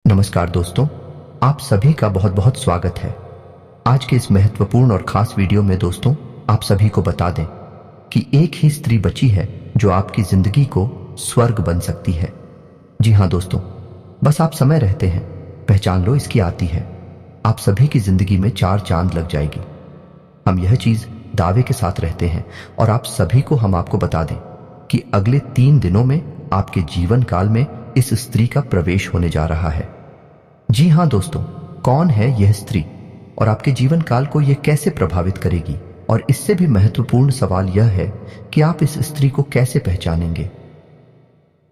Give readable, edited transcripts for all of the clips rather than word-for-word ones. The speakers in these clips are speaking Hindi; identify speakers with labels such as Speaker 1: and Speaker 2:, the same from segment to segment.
Speaker 1: नमस्कार दोस्तों, आप सभी का बहुत बहुत स्वागत है। आज के इस महत्वपूर्ण और खास वीडियो में दोस्तों आप सभी को बता दें कि एक ही स्त्री बची है जो आपकी जिंदगी को स्वर्ग बन सकती है। जी हाँ दोस्तों, बस आप समय रहते हैं, पहचान लो इसकी आती है। आप सभी की जिंदगी में 4 चांद लग जाएगी। हम यह चीज दावे के साथ रहते हैं और आप सभी को हम आपको बता दें कि अगले 3 दिनों में आपके जीवन काल में इस स्त्री का प्रवेश होने जा रहा है। जी हाँ दोस्तों, कौन है यह स्त्री और आपके जीवन काल को यह कैसे प्रभावित करेगी? और इससे भी महत्वपूर्ण सवाल यह है कि आप इस स्त्री को कैसे पहचानेंगे।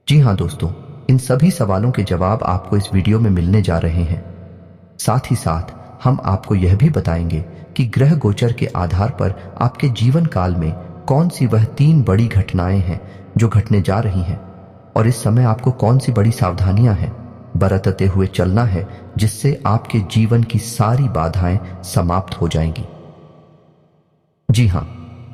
Speaker 1: जी हाँ दोस्तों, इन सभी सवालों के जवाब आपको इस वीडियो में मिलने जा रहे हैं। साथ ही साथ हम आपको यह भी बताएंगे कि ग्रह गोचर के आधार पर आपके जीवन काल में कौन सी वह 3 बड़ी घटनाएं हैं जो घटने जा रही हैं और इस समय आपको कौन सी बड़ी सावधानियां हैं बरतते हुए चलना है जिससे आपके जीवन की सारी बाधाएं समाप्त हो जाएंगी। जी हाँ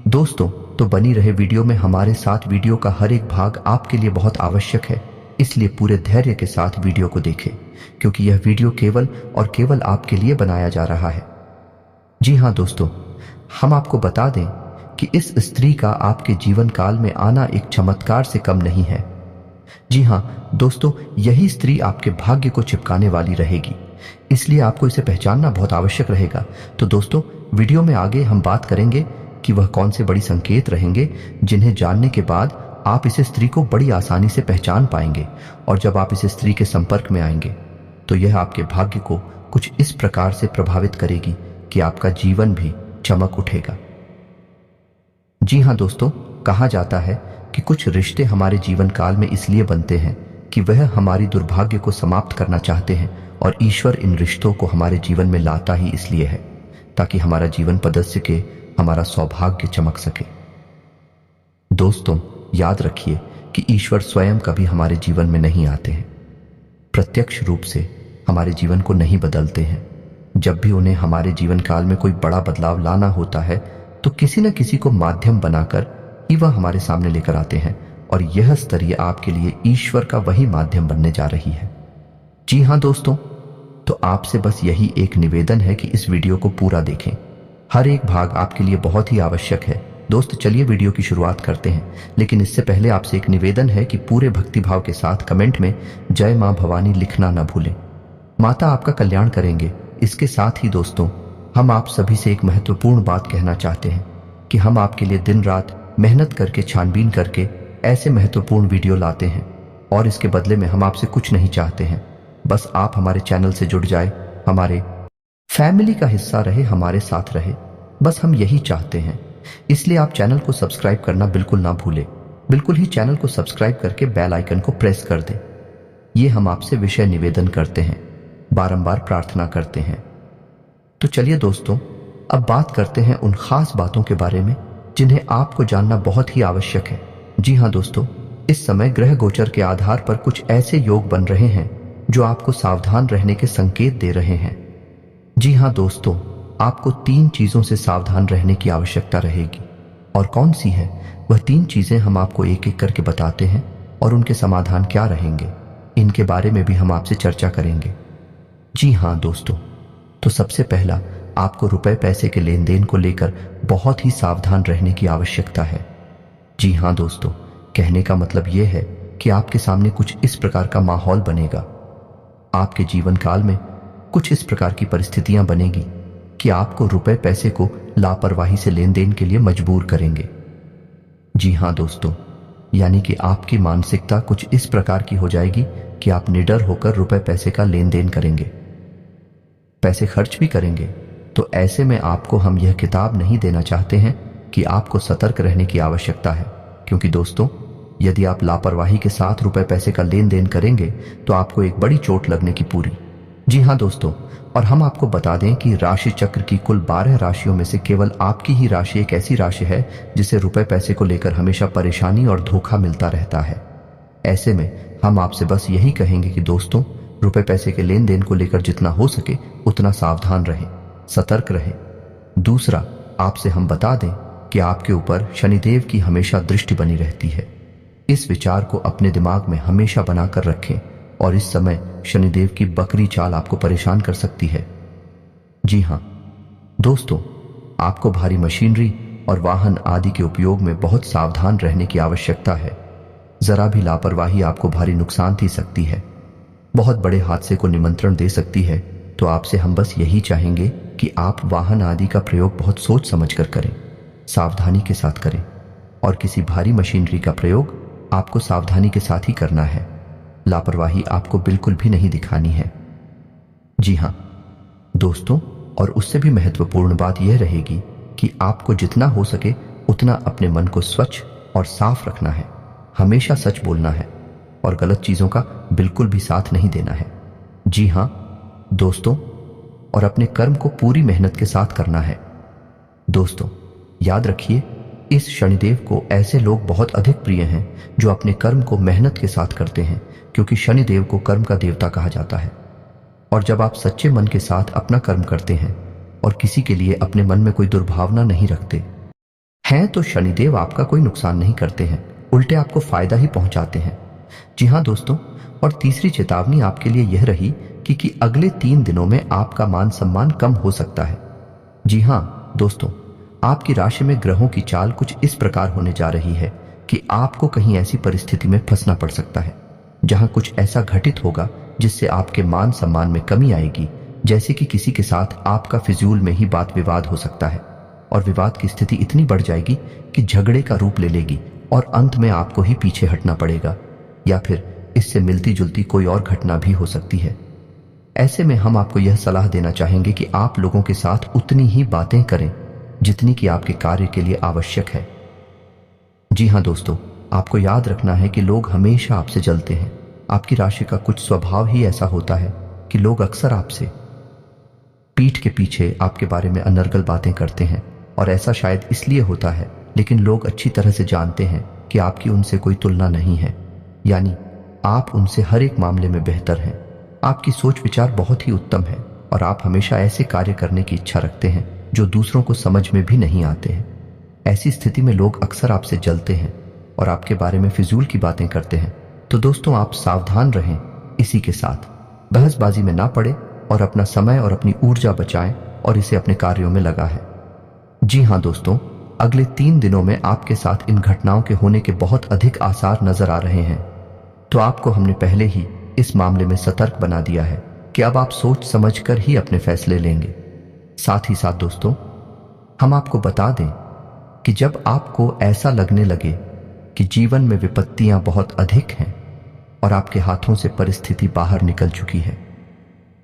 Speaker 1: दोस्तों, तो बनी रहे वीडियो में हमारे साथ। वीडियो का हर एक भाग आपके लिए बहुत आवश्यक है, इसलिए पूरे धैर्य के साथ वीडियो को देखें क्योंकि यह वीडियो केवल और केवल आपके लिए बनाया जा रहा है। जी हाँ दोस्तों, हम आपको बता दें कि इस स्त्री का आपके जीवन काल में आना एक चमत्कार से कम नहीं है। जी हाँ दोस्तों, यही स्त्री आपके भाग्य को चिपकाने वाली रहेगी, इसलिए आपको इसे पहचानना बहुत आवश्यक रहेगा। तो दोस्तों, वीडियो में आगे हम बात करेंगे कि वह कौन से बड़ी संकेत रहेंगे जिन्हें जानने के बाद आप इस स्त्री को बड़ी आसानी से पहचान पाएंगे। और जब आप इस स्त्री के संपर्क में आएंगे तो यह आपके भाग्य को कुछ इस प्रकार से प्रभावित करेगी कि आपका जीवन भी चमक उठेगा। जी हाँ दोस्तों, कहा जाता है कि कुछ रिश्ते हमारे जीवन काल में इसलिए बनते हैं कि वह हमारी दुर्भाग्य को समाप्त करना चाहते हैं और ईश्वर इन रिश्तों को हमारे जीवन में लाता ही इसलिए है ताकि हमारा जीवन बदल सके, हमारा सौभाग्य चमक सके। दोस्तों, याद रखिए कि ईश्वर स्वयं कभी हमारे जीवन में नहीं आते हैं, प्रत्यक्ष रूप से हमारे जीवन को नहीं बदलते हैं। जब भी उन्हें हमारे जीवन काल में कोई बड़ा बदलाव लाना होता है तो किसी न किसी को माध्यम बनाकर ही वह हमारे सामने लेकर आते हैं और यह स्तरीय आपके लिए ईश्वर का वही माध्यम बनने जा रही है। जी हाँ दोस्तों, तो आपसे बस यही एक निवेदन है कि इस वीडियो को पूरा देखें। हर एक भाग आपके लिए बहुत ही आवश्यक है। दोस्त, चलिए वीडियो की शुरुआत करते हैं, लेकिन इससे पहले आपसे एक निवेदन है कि पूरे भक्तिभाव के साथ कमेंट में जय मां भवानी लिखना न भूलें। माता आपका कल्याण करेंगे। इसके साथ ही दोस्तों, हम आप सभी से एक महत्वपूर्ण बात कहना चाहते हैं कि हम आपके लिए दिन रात मेहनत करके छानबीन करके ऐसे महत्वपूर्ण वीडियो लाते हैं और इसके बदले में हम आपसे कुछ नहीं चाहते हैं। बस आप हमारे चैनल से जुड़ जाए, हमारे फैमिली का हिस्सा रहे, हमारे साथ रहे, बस हम यही चाहते हैं। इसलिए आप चैनल को सब्सक्राइब करना बिल्कुल ना भूलें। बिल्कुल ही चैनल को सब्सक्राइब करके बेल आइकन को प्रेस कर दें। ये हम आपसे विषय निवेदन करते हैं, बारंबार प्रार्थना करते हैं। तो चलिए दोस्तों, अब बात करते हैं उन खास बातों के बारे में जिन्हें आपको जानना बहुत ही आवश्यक है। जी हाँ दोस्तों, इस समय ग्रह गोचर के आधार पर कुछ ऐसे योग बन रहे हैं जो आपको सावधान रहने के संकेत दे रहे हैं। जी हाँ दोस्तों, आपको 3 चीजों से सावधान रहने की आवश्यकता रहेगी। और कौन सी है वह 3 चीजें हम आपको एक एक करके बताते हैं और उनके समाधान क्या रहेंगे, इनके बारे में भी हम आपसे चर्चा करेंगे। जी हाँ दोस्तों, तो सबसे पहला, आपको रुपए पैसे के लेन देन को लेकर बहुत ही सावधान रहने की आवश्यकता है। जी हाँ दोस्तों, कहने का मतलब यह है कि आपके सामने कुछ इस प्रकार का माहौल बनेगा, आपके जीवन काल में कुछ इस प्रकार की परिस्थितियां बनेगी कि आपको रुपए पैसे को लापरवाही से लेन देन के लिए मजबूर करेंगे। जी हाँ दोस्तों, यानी कि आपकी मानसिकता कुछ इस प्रकार की हो जाएगी कि आप निडर होकर रुपए पैसे का लेन देन करेंगे, पैसे खर्च भी करेंगे। तो ऐसे में आपको हम यह किताब नहीं देना चाहते हैं कि आपको सतर्क रहने की आवश्यकता है, क्योंकि दोस्तों, यदि आप लापरवाही के साथ रुपए पैसे का लेन देन करेंगे तो आपको एक बड़ी चोट लगने की पूरी। जी हाँ दोस्तों, और हम आपको बता दें कि राशि चक्र की कुल 12 राशियों में से केवल आपकी ही राशि एक ऐसी राशि है जिसे रुपए पैसे को लेकर हमेशा परेशानी और धोखा मिलता रहता है। ऐसे में हम आपसे बस यही कहेंगे कि दोस्तों, रुपए पैसे के लेन देन को लेकर जितना हो सके उतना सावधान रहें, सतर्क रहें। दूसरा, आपसे हम बता दें कि आपके ऊपर शनिदेव की हमेशा दृष्टि बनी रहती है। इस विचार को अपने दिमाग में हमेशा बनाकर रखें और इस समय शनिदेव की बकरी चाल आपको परेशान कर सकती है। जी हाँ दोस्तों, आपको भारी मशीनरी और वाहन आदि के उपयोग में बहुत सावधान रहने की आवश्यकता है। जरा भी लापरवाही आपको भारी नुकसान दे सकती है, बहुत बड़े हादसे को निमंत्रण दे सकती है। तो आपसे हम बस यही चाहेंगे कि आप वाहन आदि का प्रयोग बहुत सोच समझ कर करें, सावधानी के साथ करें, और किसी भारी मशीनरी का प्रयोग आपको सावधानी के साथ ही करना है। लापरवाही आपको बिल्कुल भी नहीं दिखानी है। जी हाँ दोस्तों, और उससे भी महत्वपूर्ण बात यह रहेगी कि आपको जितना हो सके उतना अपने मन को स्वच्छ और साफ रखना है। हमेशा सच बोलना है और गलत चीजों का बिल्कुल भी साथ नहीं देना है। जी हाँ दोस्तों, और अपने कर्म को पूरी मेहनत के साथ करना है। दोस्तों याद रखिए, इस शनिदेव को ऐसे लोग बहुत अधिक प्रिय हैं जो अपने कर्म को मेहनत के साथ करते हैं, क्योंकि शनिदेव को कर्म का देवता कहा जाता है। और जब आप सच्चे मन के साथ अपना कर्म करते हैं और किसी के लिए अपने मन में कोई दुर्भावना नहीं रखते हैं, तो शनिदेव आपका कोई नुकसान नहीं करते हैं, उल्टे आपको फायदा ही पहुंचाते हैं। जी हाँ दोस्तों, और तीसरी चेतावनी आपके लिए यह रही कि अगले 3 दिनों में आपका मान सम्मान कम हो सकता है। जी हाँ दोस्तों, आपकी राशि में ग्रहों की चाल कुछ इस प्रकार होने जा रही है कि आपको कहीं ऐसी परिस्थिति में फंसना पड़ सकता है जहां कुछ ऐसा घटित होगा जिससे आपके मान सम्मान में कमी आएगी। जैसे कि किसी के साथ आपका फिजूल में ही बात विवाद हो सकता है, और विवाद की स्थिति इतनी बढ़ जाएगी कि झगड़े का रूप ले लेगी और अंत में आपको ही पीछे हटना पड़ेगा, या फिर इससे मिलती जुलती कोई और घटना भी हो सकती है। ऐसे में हम आपको यह सलाह देना चाहेंगे कि आप लोगों के साथ उतनी ही बातें करें जितनी कि आपके कार्य के लिए आवश्यक है। जी हाँ दोस्तों, आपको याद रखना है कि लोग हमेशा आपसे जलते हैं। आपकी राशि का कुछ स्वभाव ही ऐसा होता है कि लोग अक्सर आपसे पीठ के पीछे आपके बारे में अनर्गल बातें करते हैं, और ऐसा शायद इसलिए होता है, लेकिन लोग अच्छी तरह से जानते हैं कि आपकी उनसे कोई तुलना नहीं है, यानी आप उनसे हर एक मामले में बेहतर हैं। आपकी सोच विचार बहुत ही उत्तम है और आप हमेशा ऐसे कार्य करने की इच्छा रखते हैं जो दूसरों को समझ में भी नहीं आते हैं। ऐसी स्थिति में लोग अक्सर आपसे जलते हैं और आपके बारे में फिजूल की बातें करते हैं। तो दोस्तों आप सावधान रहें, इसी के साथ बहसबाजी में ना पड़े और अपना समय और अपनी ऊर्जा बचाएं और इसे अपने कार्यों में लगा है। जी हाँ दोस्तों, अगले 3 दिनों में आपके साथ इन घटनाओं के होने के बहुत अधिक आसार नजर आ रहे हैं। तो आपको हमने पहले ही इस मामले में सतर्क बना दिया है कि अब आप सोच समझकर ही अपने फैसले लेंगे। साथ ही साथ दोस्तों, हम आपको बता दें कि जब आपको ऐसा लगने लगे कि जीवन में विपत्तियां बहुत अधिक हैं और आपके हाथों से परिस्थिति बाहर निकल चुकी है,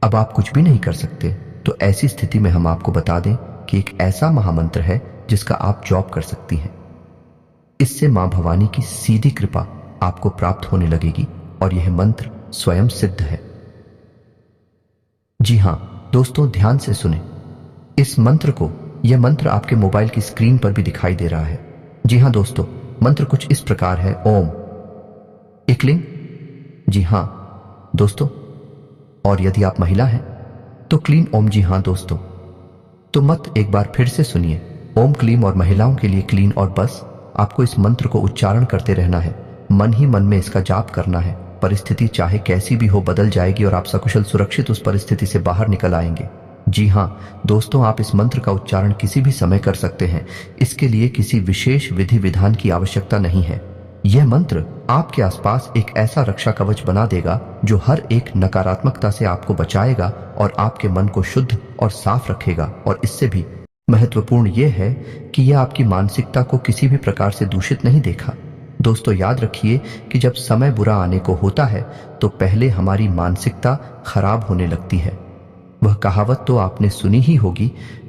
Speaker 1: अब आप कुछ भी नहीं कर सकते, तो ऐसी स्थिति में हम आपको बता दें कि एक ऐसा महामंत्र है जिसका आप जॉब कर सकती हैं। इससे मां भवानी की सीधी कृपा आपको प्राप्त होने लगेगी और यह मंत्र स्वयं सिद्ध है। जी हां दोस्तों, ध्यान से सुने इस मंत्र को। यह मंत्र आपके मोबाइल की स्क्रीन पर भी दिखाई दे रहा है। जी हां दोस्तों, मंत्र कुछ इस प्रकार है, ओम इकलिंग। जी हां दोस्तों, और यदि आप महिला हैं तो क्लीन ओम। जी हां दोस्तों, तो मत एक बार फिर से सुनिए, ओम क्लीम, और महिलाओं के लिए क्लीन। और बस आपको इस मंत्र को उच्चारण करते रहना है, मन ही मन में इसका जाप करना है। परिस्थिति चाहे कैसी भी हो बदल जाएगी और आप सकुशल सुरक्षित उस परिस्थिति से बाहर निकल आएंगे। जी हां दोस्तों, आप इस मंत्र का उच्चारण किसी भी समय कर सकते हैं। इसके लिए किसी विशेष विधि विधान की आवश्यकता नहीं है। यह मंत्र आपके आसपास एक ऐसा रक्षा कवच बना देगा जो हर एक नकारात्मकता से आपको बचाएगा और आपके मन को शुद्ध और साफ रखेगा। और इससे भी महत्वपूर्ण यह है कि यह आपकी मानसिकता को किसी भी प्रकार से दूषित नहीं देखा। दोस्तों याद रखिए कि जब समय बुरा आने को होता है तो पहले हमारी मानसिकता खराब होने लगती है। वह कहावत तो आपने सुनी ही होगी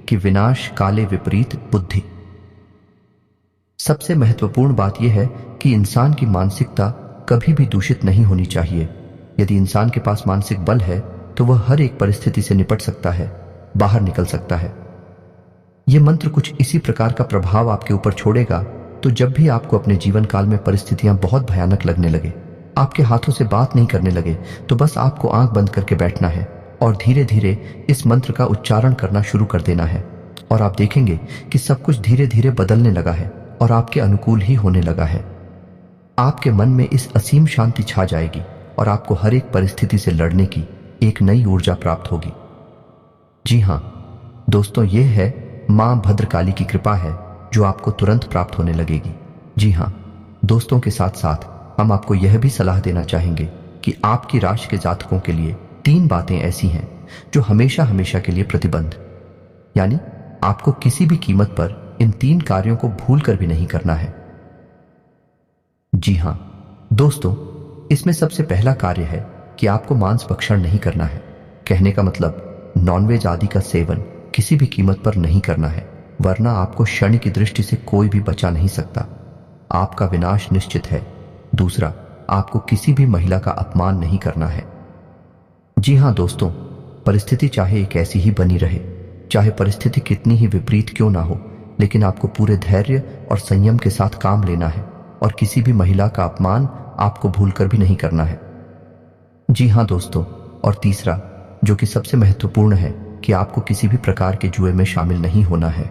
Speaker 1: कि विनाश काले विपरीत बुद्धि। सबसे महत्वपूर्ण बात यह है कि इंसान की मानसिकता कभी भी दूषित नहीं होनी चाहिए। यदि इंसान के पास मानसिक बल है तो वह हर एक परिस्थिति से निपट सकता है, बाहर निकल सकता है। यह मंत्र कुछ इसी प्रकार का प्रभाव आपके ऊपर छोड़ेगा। तो जब भी आपको अपने जीवन काल में परिस्थितियां बहुत भयानक लगने लगे, आपके हाथों से बात नहीं करने लगे, तो बस आपको आंख बंद करके बैठना है और धीरे धीरे इस मंत्र का उच्चारण करना शुरू कर देना है। और आप देखेंगे कि सब कुछ धीरे धीरे बदलने लगा है और आपके अनुकूल ही होने लगा है। आपके मन में इस असीम शांति छा जाएगी और आपको हर एक परिस्थिति से लड़ने की एक नई ऊर्जा प्राप्त होगी। जी हाँ दोस्तों, ये है मां भद्रकाली की कृपा है जो आपको तुरंत प्राप्त होने लगेगी। जी हाँ दोस्तों, के साथ साथ हम आपको यह भी सलाह देना चाहेंगे कि आपकी राशि के जातकों के लिए 3 बातें ऐसी हैं जो हमेशा हमेशा के लिए प्रतिबंध, यानी आपको किसी भी कीमत पर इन 3 कार्यों को भूल कर भी नहीं करना है। जी हां दोस्तों, इसमें सबसे पहला कार्य है कि आपको मांस भक्षण नहीं करना है। कहने का मतलब नॉनवेज आदि का सेवन किसी भी कीमत पर नहीं करना है, वरना आपको शनि की दृष्टि से कोई भी बचा नहीं सकता। आपका विनाश निश्चित है। दूसरा, आपको किसी भी महिला का अपमान नहीं करना है। जी हां दोस्तों, परिस्थिति चाहे एक ऐसी ही बनी रहे, चाहे परिस्थिति कितनी ही विपरीत क्यों ना हो, लेकिन आपको पूरे धैर्य और संयम के साथ काम लेना है और किसी भी महिला का अपमान आपको भूलकर भी नहीं करना है। जी हां दोस्तों, और तीसरा जो कि सबसे महत्वपूर्ण है कि आपको किसी भी प्रकार के जुए में शामिल नहीं होना है।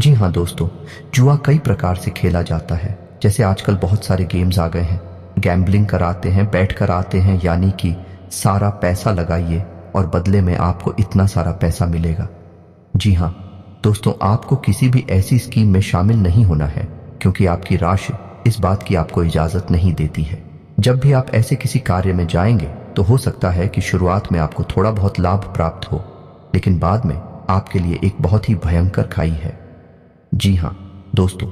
Speaker 1: जी हां दोस्तों, जुआ कई प्रकार से खेला जाता है। जैसे आजकल बहुत सारे गेम्स आ गए हैं, गैम्बलिंग कराते हैं, बैठ कर आते हैं, यानी कि सारा पैसा लगाइए और बदले में आपको इतना सारा पैसा मिलेगा। जी हां दोस्तों, आपको किसी भी ऐसी स्कीम में शामिल नहीं होना है, क्योंकि आपकी राशि इस बात की आपको इजाजत नहीं देती है। जब भी आप ऐसे किसी कार्य में जाएंगे तो हो सकता है कि शुरुआत में आपको थोड़ा बहुत लाभ प्राप्त हो, लेकिन बाद में आपके लिए एक बहुत ही भयंकर खाई है। जी हां दोस्तों,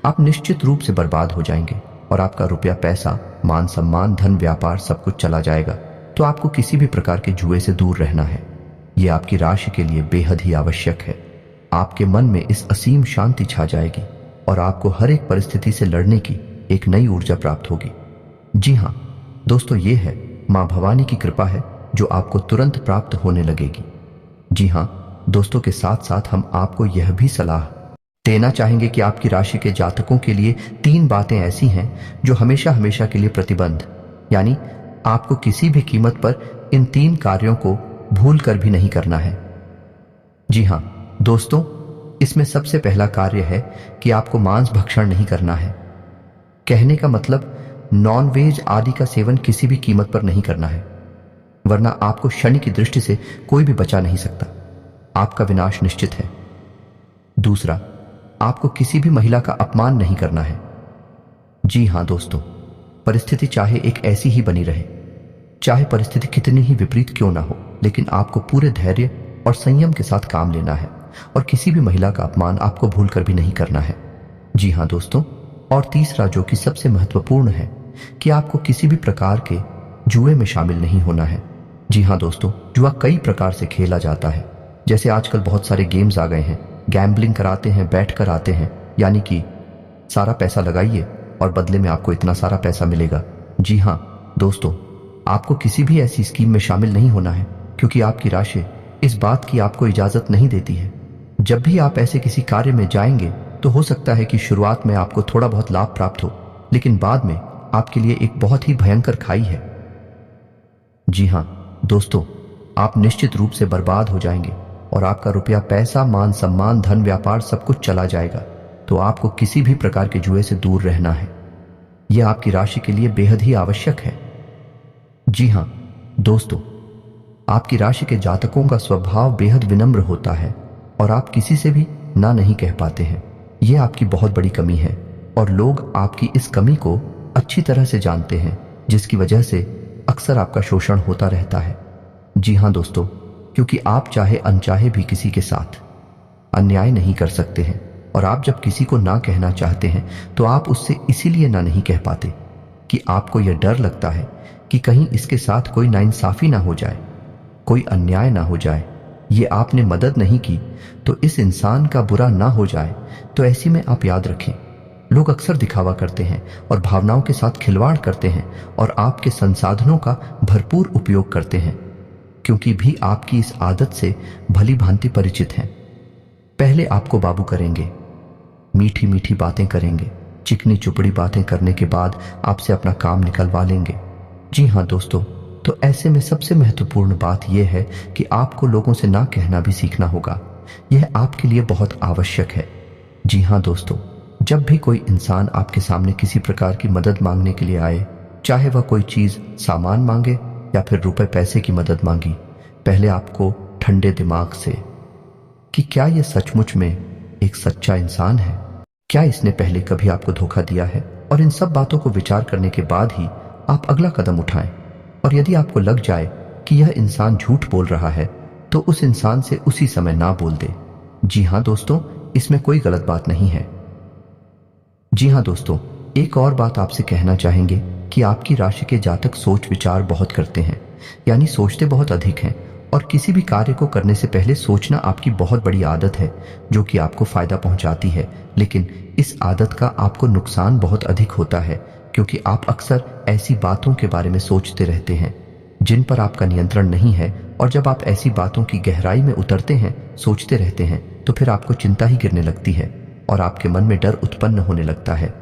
Speaker 1: आप निश्चित रूप से बर्बाद हो जाएंगे और आपका रुपया, पैसा, मान सम्मान, धन, व्यापार सब कुछ चला जाएगा। तो आपको किसी भी प्रकार के जुए से दूर रहना है। यह आपकी राशि के लिए बेहद ही आवश्यक है। आपके मन में इस असीम शांति छा जाएगी और आपको हर एक परिस्थिति से लड़ने की एक नई ऊर्जा प्राप्त होगी। जी हां दोस्तों, ये है मां भवानी की कृपा है जो आपको तुरंत प्राप्त होने लगेगी। जी हां दोस्तों, के साथ साथ हम आपको यह भी सलाह देना चाहेंगे कि आपकी राशि के जातकों के लिए 3 बातें ऐसी हैं जो हमेशा हमेशा के लिए प्रतिबंध, यानी आपको किसी भी कीमत पर इन 3 कार्यों को भूल कर भी नहीं करना है। जी हां दोस्तों, इसमें सबसे पहला कार्य है कि आपको मांस भक्षण नहीं करना है। कहने का मतलब नॉनवेज आदि का सेवन किसी भी कीमत पर नहीं करना है, वरना आपको शनि की दृष्टि से कोई भी बचा नहीं सकता। आपका विनाश निश्चित है। दूसरा, आपको किसी भी महिला का अपमान नहीं करना है। जी हां दोस्तों, परिस्थिति चाहे एक ऐसी ही बनी रहे, चाहे परिस्थिति कितनी ही विपरीत क्यों ना हो, लेकिन आपको पूरे धैर्य और संयम के साथ काम लेना है और किसी भी महिला का अपमान आपको भूलकर भी नहीं करना है। जी हां दोस्तों, और तीसरा जो कि सबसे महत्वपूर्ण है कि आपको किसी भी प्रकार के जुए में शामिल नहीं होना है। जी हां दोस्तों, जुआ कई प्रकार से खेला जाता है। जैसे आजकल बहुत सारे गेम्स आ गए हैं, गैम्बलिंग कराते हैं, बैठ कर आते हैं, यानी कि सारा पैसा लगाइए और बदले में आपको इतना सारा पैसा मिलेगा। जी हां दोस्तों, आपको किसी भी ऐसी स्कीम में शामिल नहीं होना है, क्योंकि आपकी राशि इस बात की आपको इजाजत नहीं देती है। जब भी आप ऐसे किसी कार्य में जाएंगे तो हो सकता है कि शुरुआत में आपको थोड़ा बहुत लाभ प्राप्त हो, लेकिन बाद में आपके लिए एक बहुत ही भयंकर खाई है। जी हां दोस्तों, आप निश्चित रूप से बर्बाद हो जाएंगे और आपका रुपया, पैसा, मान सम्मान, धन, व्यापार सब कुछ चला जाएगा। तो आपको किसी भी प्रकार के जुए से दूर रहना है। यह आपकी राशि के लिए बेहद ही आवश्यक है। जी हां दोस्तों, आपकी राशि के जातकों का स्वभाव बेहद विनम्र होता है और आप किसी से भी ना नहीं कह पाते हैं। यह आपकी बहुत बड़ी कमी है और लोग आपकी इस कमी को अच्छी तरह से जानते हैं, जिसकी वजह से अक्सर आपका शोषण होता रहता है। जी हां दोस्तों, क्योंकि आप चाहे अनचाहे भी किसी के साथ अन्याय नहीं कर सकते हैं और आप जब किसी को ना कहना चाहते हैं तो आप उससे इसीलिए ना नहीं कह पाते कि आपको यह डर लगता है कि कहीं इसके साथ कोई नाइंसाफी ना हो जाए, कोई अन्याय ना हो जाए, ये आपने मदद नहीं की तो इस इंसान का बुरा ना हो जाए। तो ऐसी में आप याद रखें, लोग अक्सर दिखावा करते हैं और भावनाओं के साथ खिलवाड़ करते हैं और आपके संसाधनों का भरपूर उपयोग करते हैं, क्योंकि भी आपकी इस आदत से भली भांति परिचित हैं। पहले आपको बाबू करेंगे, मीठी मीठी बातें करेंगे, चिकनी चुपड़ी बातें करने के बाद आपसे अपना काम निकलवा लेंगे। जी हां दोस्तों, तो ऐसे में सबसे महत्वपूर्ण बात यह है कि आपको लोगों से ना कहना भी सीखना होगा। यह आपके लिए बहुत आवश्यक है। जी हां दोस्तों, जब भी कोई इंसान आपके सामने किसी प्रकार की मदद मांगने के लिए आए चाहे वह कोई चीज सामान मांगे या फिर रुपए पैसे की मदद मांगी, पहले आपको ठंडे दिमाग से कि क्या यह सचमुच में एक सच्चा इंसान है, क्या इसने पहले कभी आपको धोखा दिया है, और इन सब बातों को विचार करने के बाद ही आप अगला कदम उठाएं। और यदि आपको लग जाए कि यह इंसान झूठ बोल रहा है तो उस इंसान से उसी समय ना बोल दे। जी हाँ दोस्तों, इसमें कोई गलत बात नहीं है। जी हाँ दोस्तों, एक और बात आपसे कहना चाहेंगे कि आपकी राशि के जातक सोच विचार बहुत करते हैं, यानी सोचते बहुत अधिक हैं, और किसी भी कार्य को करने से पहले सोचना आपकी बहुत बड़ी आदत है जो कि आपको फायदा पहुंचाती है। लेकिन इस आदत का आपको नुकसान बहुत अधिक होता है क्योंकि आप अक्सर ऐसी बातों के बारे में सोचते रहते हैं जिन पर आपका नियंत्रण नहीं है, और जब आप ऐसी बातों की गहराई में उतरते हैं, सोचते रहते हैं, तो फिर आपको चिंता ही गिरने लगती है और आपके मन में डर उत्पन्न होने लगता है।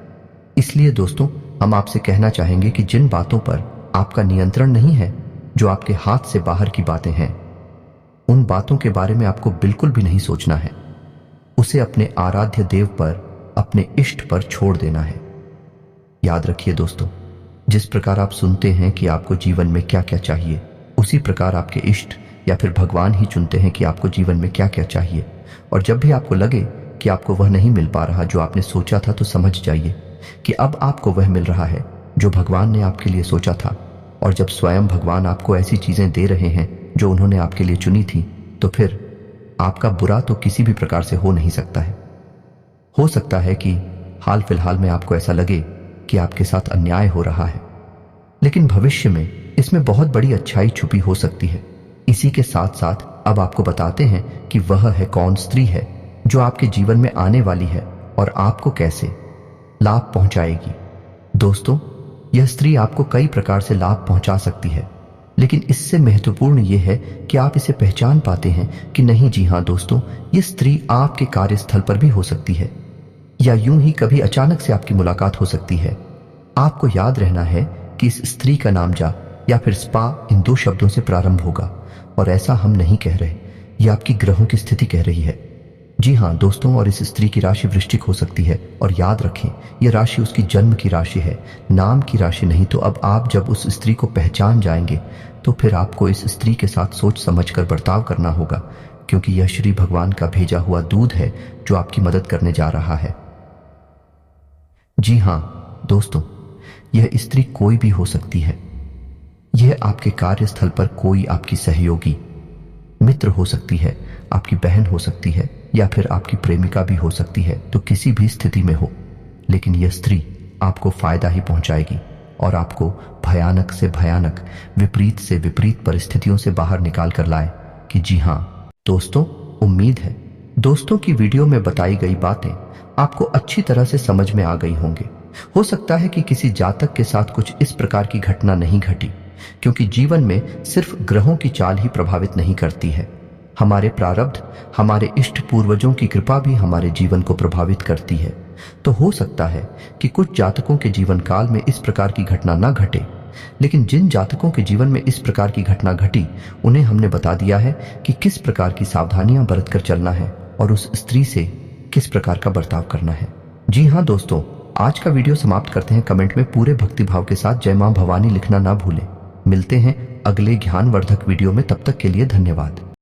Speaker 1: इसलिए दोस्तों, हम आपसे कहना चाहेंगे कि जिन बातों पर आपका नियंत्रण नहीं है, जो आपके हाथ से बाहर की बातें हैं, उन बातों के बारे में आपको बिल्कुल भी नहीं सोचना है। उसे अपने आराध्य देव पर, अपने इष्ट पर छोड़ देना है। याद रखिए दोस्तों, जिस प्रकार आप सुनते हैं कि आपको जीवन में क्या क्या चाहिए, उसी प्रकार आपके इष्ट या फिर भगवान ही चुनते हैं कि आपको जीवन में क्या क्या चाहिए। और जब भी आपको लगे कि आपको वह नहीं मिल पा रहा जो आपने सोचा था, तो समझ जाइए कि अब आपको वह मिल रहा है जो भगवान ने आपके लिए सोचा था। और जब स्वयं भगवान आपको ऐसी चीजें दे रहे हैं जो उन्होंने आपके लिए चुनी थी, तो फिर आपका बुरा तो किसी भी प्रकार से हो नहीं सकता है। हो सकता है कि हाल फिलहाल में आपको ऐसा लगे कि आपके साथ अन्याय हो रहा है, लेकिन भविष्य में इसमें बहुत बड़ी अच्छाई छुपी हो सकती है। इसी के साथ साथ अब आपको बताते हैं कि वह है कौन स्त्री है जो आपके जीवन में आने वाली है और आपको कैसे लाभ पहुंचाएगी। दोस्तों, यह स्त्री आपको कई प्रकार से लाभ पहुंचा सकती है, लेकिन इससे महत्वपूर्ण यह है कि आप इसे पहचान पाते हैं कि नहीं। जी हाँ दोस्तों, यह स्त्री आपके कार्यस्थल पर भी हो सकती है, या यूं ही कभी अचानक से आपकी मुलाकात हो सकती है। आपको याद रहना है कि इस स्त्री का नाम जा या फिर स्पा इन 2 शब्दों से प्रारंभ होगा, और ऐसा हम नहीं कह रहे, यह आपकी ग्रहों की स्थिति कह रही है। जी हाँ दोस्तों, और इस स्त्री की राशि वृश्चिक हो सकती है, और याद रखें यह राशि उसकी जन्म की राशि है, नाम की राशि नहीं। तो अब आप जब उस स्त्री को पहचान जाएंगे तो फिर आपको इस स्त्री के साथ सोच समझकर बर्ताव करना होगा, क्योंकि यह श्री भगवान का भेजा हुआ दूध है जो आपकी मदद करने जा रहा है। जी हाँ दोस्तों, यह स्त्री कोई भी हो सकती है। यह आपके कार्यस्थल पर कोई आपकी सहयोगी मित्र हो सकती है, आपकी बहन हो सकती है, या फिर आपकी प्रेमिका भी हो सकती है। तो किसी भी स्थिति में हो, लेकिन यह स्त्री आपको फायदा ही पहुंचाएगी और आपको भयानक से भयानक, विपरीत से विपरीत परिस्थितियों से बाहर निकाल कर लाए। कि जी हाँ दोस्तों, उम्मीद है दोस्तों की वीडियो में बताई गई बातें आपको अच्छी तरह से समझ में आ गई होंगे। हो सकता है कि किसी जातक के साथ कुछ इस प्रकार की घटना नहीं घटी, क्योंकि जीवन में सिर्फ ग्रहों की चाल ही प्रभावित नहीं करती है। हमारे प्रारब्ध, हमारे इष्ट पूर्वजों की कृपा भी हमारे जीवन को प्रभावित करती है। तो हो सकता है कि कुछ जातकों के जीवन काल में इस प्रकार की घटना ना घटे, लेकिन जिन जातकों के जीवन में इस प्रकार की घटना घटी, उन्हें हमने बता दिया है कि किस प्रकार की सावधानियां बरतकर चलना है और उस स्त्री से किस प्रकार का बर्ताव करना है। जी हाँ दोस्तों, आज का वीडियो समाप्त करते हैं। कमेंट में पूरे भक्तिभाव के साथ जय मां भवानी लिखना ना भूलें। मिलते हैं अगले ज्ञानवर्धक वीडियो में, तब तक के लिए धन्यवाद।